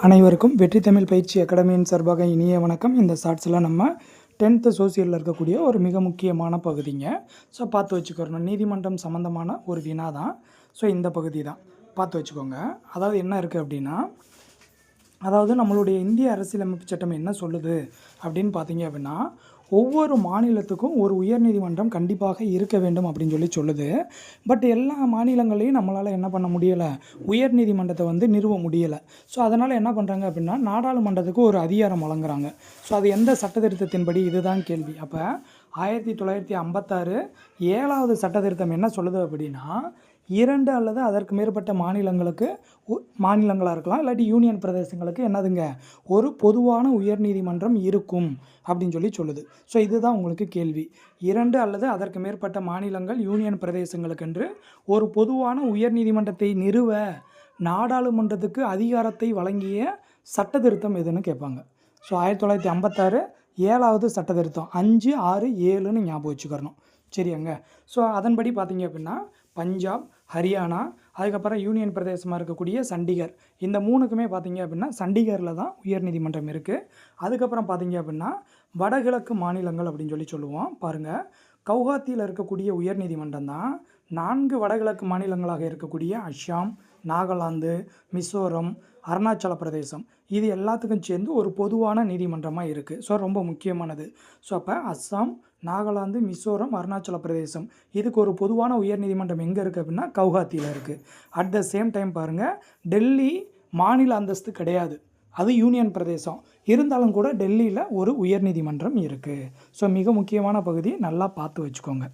அனைவருக்கும் வெற்றி தமிழ் பயிற்சி அகாடமியின் சார்பாக இனிய வணக்கம். இந்த ஷார்ட்ஸில் நம்ம 10th சோசியலில் இருக்கக்கூடிய ஒரு மிக முக்கியமான பகுதிங்க. ஸோ பார்த்து வச்சுக்கிறோம். நீதிமன்றம் சம்மந்தமான ஒரு வினா தான். ஸோ இந்த பகுதி தான் பார்த்து வச்சுக்கோங்க. அதாவது என்ன இருக்குது அப்படின்னா, அதாவது நம்மளுடைய இந்திய அரசியலமைப்பு சட்டம் என்ன சொல்லுது அப்படின்னு பார்த்தீங்க அப்படின்னா, ஒவ்வொரு மாநிலத்துக்கும் ஒரு உயர்நீதிமன்றம் கண்டிப்பாக இருக்க வேண்டும் அப்படின்னு சொல்லுது. பட் எல்லா மாநிலங்களையும் நம்மளால் என்ன பண்ண முடியலை, உயர்நீதிமன்றத்தை நிறுவ முடியலை. ஸோ அதனால் என்ன பண்ணுறாங்க அப்படின்னா, நாடாளுமன்றத்துக்கு ஒரு அதிகாரம் வழங்குறாங்க. ஸோ அது எந்த சட்டத்திருத்தத்தின்படி, இதுதான் கேள்வி. அப்போ 1956 7வது சட்டத்திருத்தம் என்ன சொல்லுது அப்படின்னா, 2 அல்லது அதற்கு மேற்பட்ட மாநிலங்களுக்கு, மாநிலங்களாக இருக்கலாம் இல்லாட்டி யூனியன் பிரதேசங்களுக்கு என்னதுங்க, ஒரு பொதுவான உயர்நீதிமன்றம் இருக்கும் அப்படின்னு சொல்லுது. ஸோ இதுதான் உங்களுக்கு கேள்வி. 2 அல்லது அதற்கு மேற்பட்ட மாநிலங்கள், யூனியன் பிரதேசங்களுக்கென்று ஒரு பொதுவான உயர்நீதிமன்றத்தை நிறுவ நாடாளுமன்றத்துக்கு அதிகாரத்தை வழங்கிய சட்ட திருத்தம் எதுன்னு கேட்பாங்க. ஸோ 1956 7வது சட்ட திருத்தம் 5, 6, 7ன்னு ஞாபகம் வச்சுக்கிறணும். சரியாங்க. ஸோ அதன்படி பார்த்தீங்க அப்படின்னா, பஞ்சாப், ஹரியானா, அதுக்கப்புறம் யூனியன் பிரதேசமாக இருக்கக்கூடிய சண்டிகர், இந்த 3க்குமே பார்த்தீங்க அப்படின்னா சண்டிகரில் தான் உயர்நீதிமன்றம் இருக்குது. அதுக்கப்புறம் பார்த்தீங்க அப்படின்னா வடகிழக்கு மாநிலங்கள் அப்படின்னு சொல்லுவோம். பாருங்கள், கவுஹாத்தியில் இருக்கக்கூடிய உயர்நீதிமன்றம் தான் 4 வடகிழக்கு மாநிலங்களாக இருக்கக்கூடிய அஸ்ஸாம், நாகாலாந்து, மிசோரம், அருணாச்சல பிரதேசம், இது எல்லாத்துக்கும் சேர்ந்து ஒரு பொதுவான நீதிமன்றமாக இருக்குது. ஸோ ரொம்ப முக்கியமானது. ஸோ அப்போ அஸ்ஸாம், நாகாலாந்து, மிசோரம், அருணாச்சல பிரதேசம், இதுக்கு ஒரு பொதுவான உயர்நீதிமன்றம் எங்கே இருக்குது அப்படின்னா கவுஹாத்தியில் இருக்குது. அட் த சேம் டைம் பாருங்கள், டெல்லி மாநில அந்தஸ்து கிடையாது, அது யூனியன் பிரதேசம். இருந்தாலும் கூட டெல்லியில் ஒரு உயர்நீதிமன்றம் இருக்குது. ஸோ மிக முக்கியமான பகுதி, நல்லா பார்த்து வச்சுக்கோங்க.